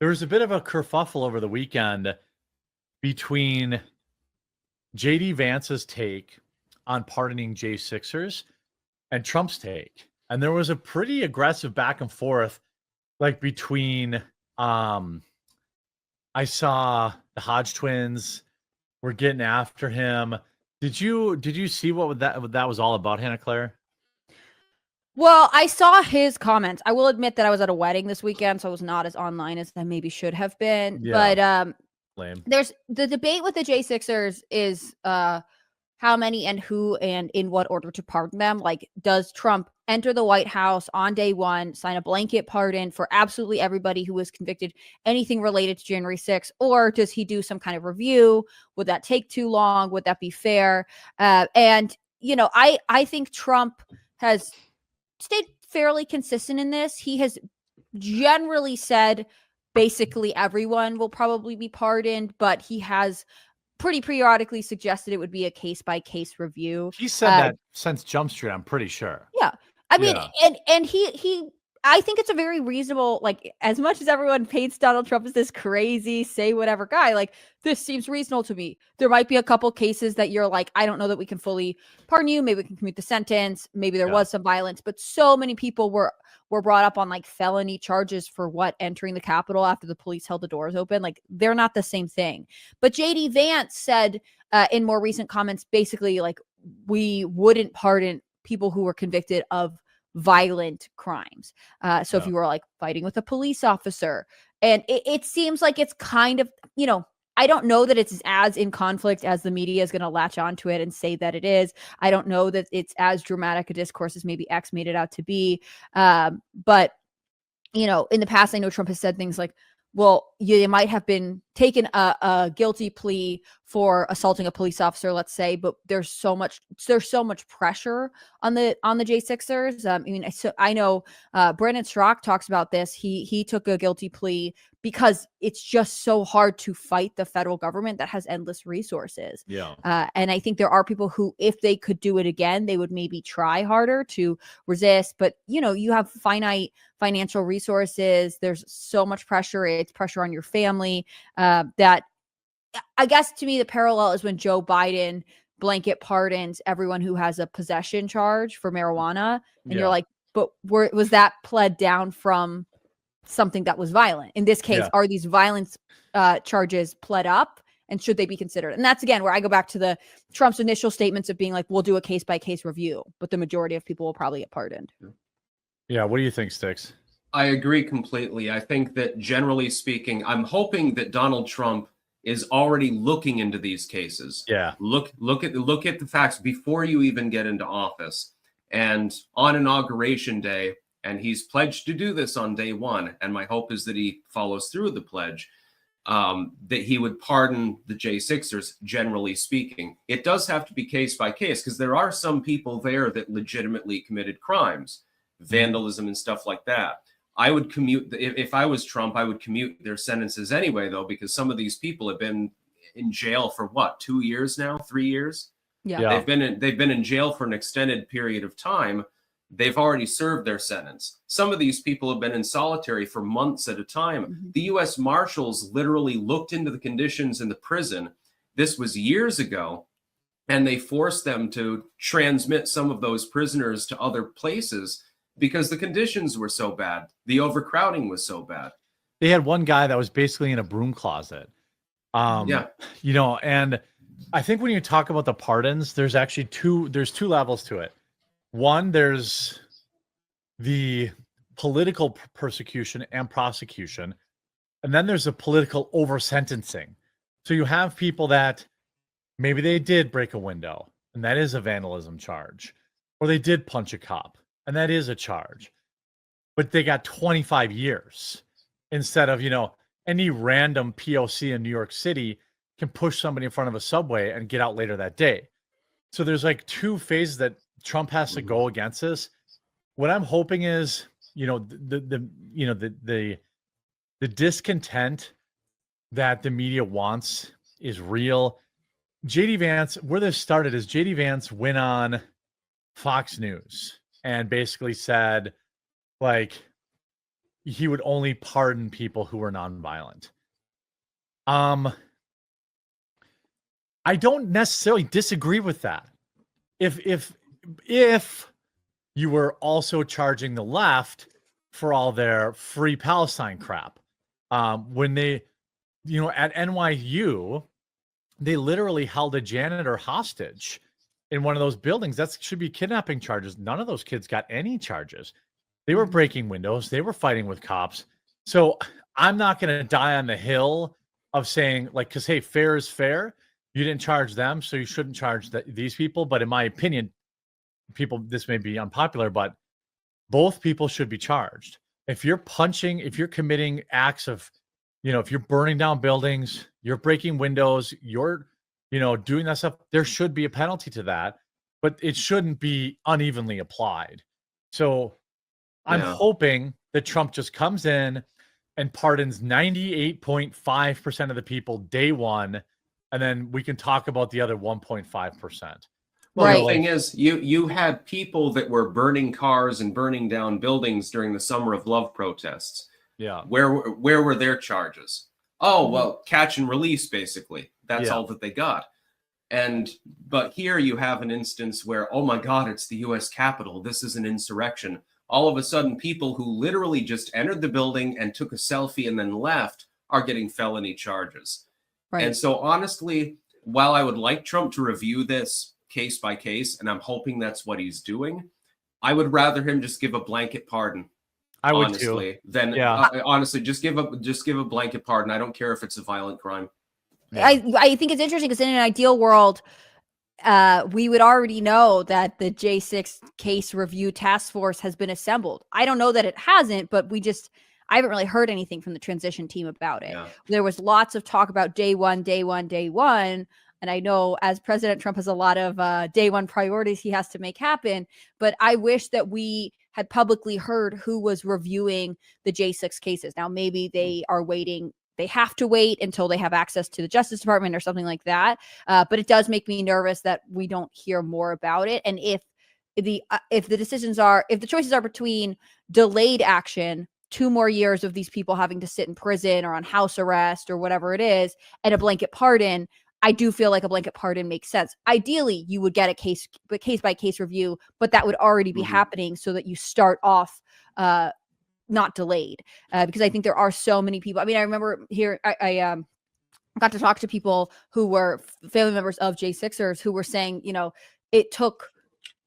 There was a bit of a kerfuffle over the weekend between JD Vance's take on pardoning J6ers and Trump's take. And there was a pretty aggressive back and forth, like between I saw the Hodge twins were getting after him. Did you see what that was all about, Hannah Claire? Well, I saw his comments. I will admit that I was at a wedding this weekend, so I was not as online as I maybe should have been. Yeah. But Lame. there's the debate with the J6ers is how many and who and in what order to pardon them. Like, does Trump enter the White House on day one, sign a blanket pardon for absolutely everybody who was convicted, anything related to January 6th, or does he do some kind of review? Would that take too long? Would that be fair? And I think Trump has stayed fairly consistent in this. He has generally said basically everyone will probably be pardoned, but he has pretty periodically suggested it would be a case-by-case review. He said that since Jump Street, I'm pretty sure. Yeah. I mean, and he I think it's a very reasonable, like, as much as everyone paints Donald Trump as this crazy, say whatever guy, like, this seems reasonable to me. There might be a couple cases that you're like, I don't know that we can fully pardon you. Maybe we can commute the sentence. Maybe there was some violence, but so many people were brought up on like felony charges for entering the Capitol after the police held the doors open. Like, they're not the same thing. But JD Vance said in more recent comments, basically, like, we wouldn't pardon people who were convicted of violent crimes. So if you were like fighting with a police officer, and it seems like it's kind of, I don't know that it's as in conflict as the media is going to latch onto it and say that it is. I don't know that it's as dramatic a discourse as maybe X made it out to be. But, in the past, I know Trump has said things like, well, you might have been taken a guilty plea for assaulting a police officer, let's say, but there's so much pressure on the J6ers. I mean, I know Brandon Strzok talks about this. He took a guilty plea because it's just so hard to fight the federal government that has endless resources. Yeah. And I think there are people who, if they could do it again, they would maybe try harder to resist. But, you have finite financial resources. There's so much pressure. It's pressure on your family that, I guess, to me, the parallel is when Joe Biden blanket pardons everyone who has a possession charge for marijuana. And you're like, but was that pled down from something that was violent? In this case, are these violence charges pled up, and should they be considered? And that's, again, where I go back to the Trump's initial statements of being like, we'll do a case-by-case review, but the majority of people will probably get pardoned. Yeah. What do you think, Styx? I agree completely. I think that, generally speaking, I'm hoping that Donald Trump is already looking into these cases. Yeah. Look at the facts before you even get into office. And on Inauguration Day, and he's pledged to do this on day one, and my hope is that he follows through with the pledge, that he would pardon the J6ers, generally speaking. It does have to be case by case, because there are some people there that legitimately committed crimes, vandalism and stuff like that. I would commute, if I was Trump, I would commute their sentences anyway, though, because some of these people have been in jail for 2 years now, 3 years. Yeah. They've been in jail for an extended period of time. They've already served their sentence. Some of these people have been in solitary for months at a time. Mm-hmm. The U.S. Marshals literally looked into the conditions in the prison. This was years ago, and they forced them to transmit some of those prisoners to other places because the conditions were so bad. The overcrowding was so bad. They had one guy that was basically in a broom closet. And I think when you talk about the pardons, there's actually two levels to it. One, there's the political persecution and prosecution, and then there's a political over-sentencing. So you have people that maybe they did break a window, and that is a vandalism charge, or they did punch a cop, and that is a charge, but they got 25 years instead of, any random POC in New York City can push somebody in front of a subway and get out later that day. So there's like two phases that Trump has to go against this. What I'm hoping is, the discontent that the media wants is real. JD Vance, where this started is JD Vance went on Fox News and basically said, like, he would only pardon people who were nonviolent. I don't necessarily disagree with that. If you were also charging the left for all their free Palestine crap, when they, at NYU, they literally held a janitor hostage in one of those buildings. That should be kidnapping charges. None of those kids got any charges. They were breaking windows. They were fighting with cops. So I'm not going to die on the hill of saying, like, because, hey, fair is fair. You didn't charge them, so you shouldn't charge these people. But in my opinion, this may be unpopular, but both people should be charged. If you're committing acts of, if you're burning down buildings, you're breaking windows, you're, doing that stuff, there should be a penalty to that, but it shouldn't be unevenly applied. So I'm hoping that Trump just comes in and pardons 98.5% of the people day one, and then we can talk about the other 1.5%. Well, the thing is, you had people that were burning cars and burning down buildings during the Summer of Love protests. Yeah. Where were their charges? Oh, well, catch and release, basically. That's all that they got. But here you have an instance where, oh my God, it's the U.S. Capitol. This is an insurrection. All of a sudden, people who literally just entered the building and took a selfie and then left are getting felony charges. Right. And so honestly, while I would like Trump to review this case by case, and I'm hoping that's what he's doing, I would rather him just give a blanket pardon. I would honestly, too. Then honestly, just give a blanket pardon. I don't care if it's a violent crime. Yeah. I think it's interesting because in an ideal world, we would already know that the J6 case review task force has been assembled. I don't know that it hasn't, but I haven't really heard anything from the transition team about it. Yeah. There was lots of talk about day one. And I know as President Trump has a lot of day one priorities he has to make happen, but I wish that we had publicly heard who was reviewing the J6 cases. Now, maybe they are waiting. They have to wait until they have access to the Justice Department or something like that. But it does make me nervous that we don't hear more about it. And if the choices are between delayed action, 2 more years of these people having to sit in prison or on house arrest or whatever it is, and a blanket pardon, I do feel like a blanket pardon makes sense. Ideally, you would get a case by case review, but that would already be happening so that you start off not delayed, because I think there are so many people. I mean, I remember here, I got to talk to people who were family members of J6ers who were saying, it took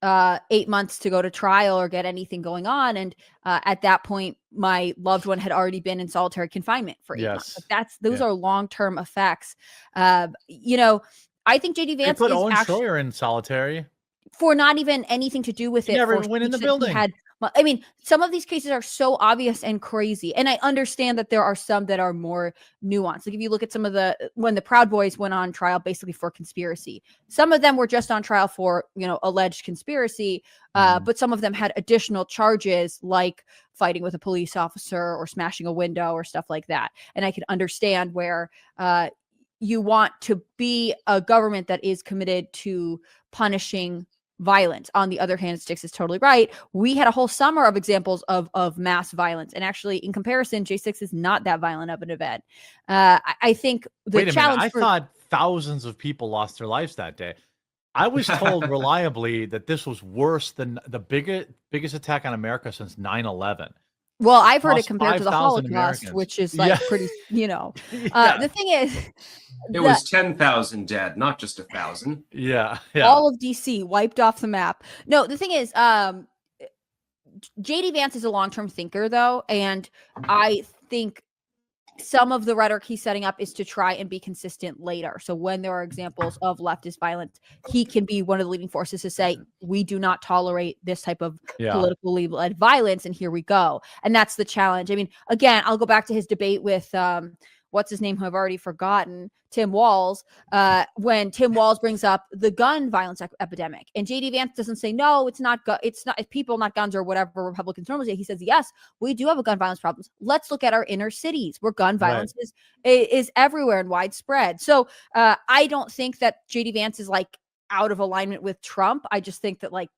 8 months to go to trial or get anything going on. And at that point, my loved one had already been in solitary confinement for 8 months. Like those are long-term effects. I think JD Vance put Owen Schroyer in solitary for not even anything to do with it. Never went in the building. I mean, some of these cases are so obvious and crazy. And I understand that there are some that are more nuanced. Like if you look at when the Proud Boys went on trial basically for conspiracy, some of them were just on trial for, alleged conspiracy. But some of them had additional charges like fighting with a police officer or smashing a window or stuff like that. And I can understand where you want to be a government that is committed to punishing violence. On the other hand, Styx is totally right. We had a whole summer of examples of mass violence. And actually, in comparison, J6 is not that violent of an event. I think the challenge. I thought thousands of people lost their lives that day. I was told reliably that this was worse than the biggest attack on America since 9/11. Well, I've heard it compared to the Holocaust, which is like pretty, the thing is, it was 10,000 dead, not just 1,000. Yeah. All of DC wiped off the map. No, the thing is, JD Vance is a long-term thinker, though, and I think some of the rhetoric he's setting up is to try and be consistent later. So when there are examples of leftist violence, he can be one of the leading forces to say, we do not tolerate this type of politically led violence. And here we go. And that's the challenge. I mean, again, I'll go back to his debate with, what's his name, who I've already forgotten, Tim Walz, when Tim Walz brings up the gun violence epidemic. And JD Vance doesn't say, no, it's not people, not guns, or whatever Republicans normally say. He says, yes, we do have a gun violence problem. Let's look at our inner cities where gun violence is everywhere and widespread. So I don't think that JD Vance is like out of alignment with Trump. I just think that like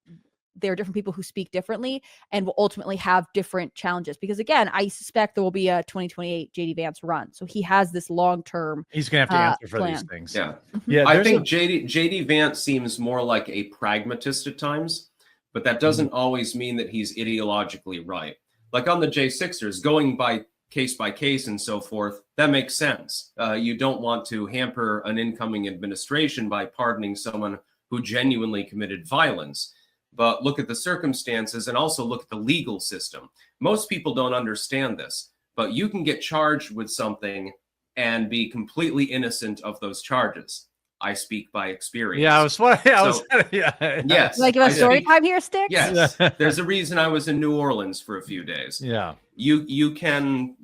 there are different people who speak differently and will ultimately have different challenges. Because again, I suspect there will be a 2028 JD Vance run. So he has this long-term He's going to have to answer for these plan. things. Yeah. Yeah. I think JD Vance seems more like a pragmatist at times, but that doesn't always mean that he's ideologically right. Like on the J6ers, going by case and so forth, that makes sense. You don't want to hamper an incoming administration by pardoning someone who genuinely committed violence. But look at the circumstances and also look at the legal system. Most people don't understand this, but you can get charged with something and be completely innocent of those charges. I speak by experience. Yeah, yes. Like a story time here, Styx? Yes. There's a reason I was in New Orleans for a few days. Yeah. You can,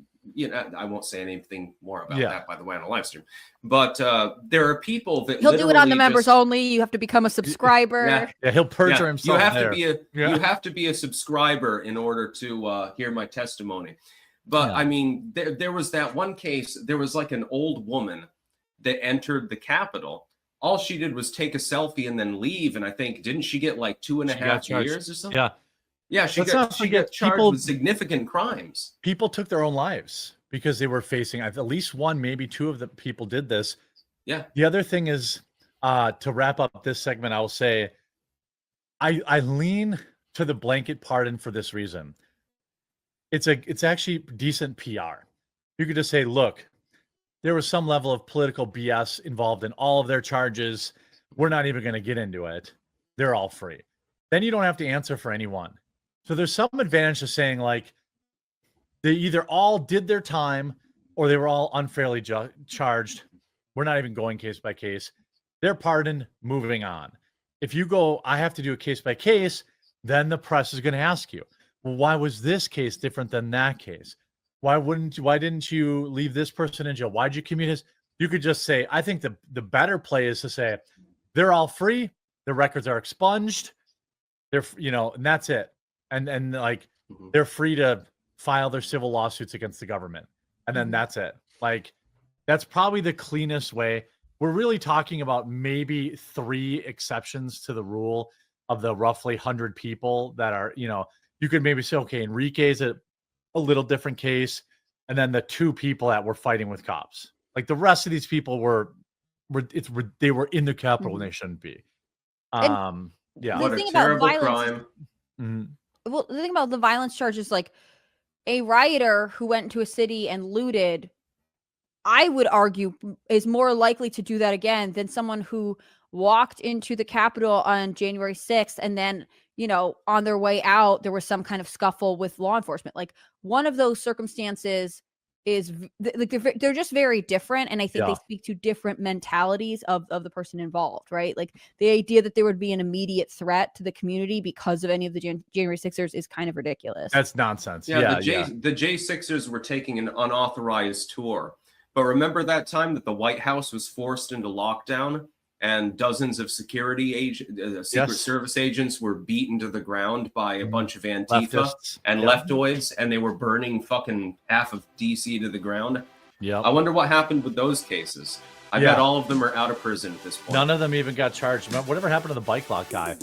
I won't say anything more about that, by the way, on a live stream. But there are people that he'll do it on the members only. You have to become a subscriber. Yeah, he'll perjure himself. You have to be a subscriber in order to hear my testimony. But I mean, there was that one case. There was like an old woman that entered the Capitol. All she did was take a selfie and then leave. And I think, didn't she get like 2.5 years or something? Yeah. Yeah, she got charged with significant crimes. People took their own lives because they were facing, at least one, maybe two of the people did this. Yeah. The other thing is, to wrap up this segment, I will say, I lean to the blanket pardon for this reason. It's actually decent PR. You could just say, look, there was some level of political BS involved in all of their charges. We're not even going to get into it. They're all free. Then you don't have to answer for anyone. So there's some advantage to saying, like, they either all did their time or they were all unfairly charged. We're not even going case by case. They're pardoned, moving on. If you go, I have to do a case by case, then the press is going to ask you, well, why was this case different than that case? Why didn't you leave this person in jail? Why'd you commute his? You could just say, I think the better play is to say, they're all free. Their records are expunged. They're, and that's it. And like, they're free to file their civil lawsuits against the government. And then that's it. Like, that's probably the cleanest way. We're really talking about maybe 3 exceptions to the rule of the roughly 100 people that are, you could maybe say, okay, Enrique's a little different case. And then the 2 people that were fighting with cops. Like, the rest of these people they were in the Capitol when they shouldn't be. Yeah. What a terrible crime. Well, the thing about the violence charge is, like, a rioter who went into a city and looted, I would argue, is more likely to do that again than someone who walked into the Capitol on January 6th and then, on their way out, there was some kind of scuffle with law enforcement. Like, one of those circumstances is like they're just very different, and I think they speak to different mentalities of the person involved, right? Like, the idea that there would be an immediate threat to the community because of any of the January 6ers is kind of ridiculous. That's nonsense. The J6ers were taking an unauthorized tour, but remember that time that the White House was forced into lockdown and dozens of secret service agents were beaten to the ground by a bunch of Antifa and leftoids, and they were burning fucking half of DC to the ground. Yeah. I wonder what happened with those cases. I bet all of them are out of prison at this point. None of them even got charged. Whatever happened to the bike lock guy?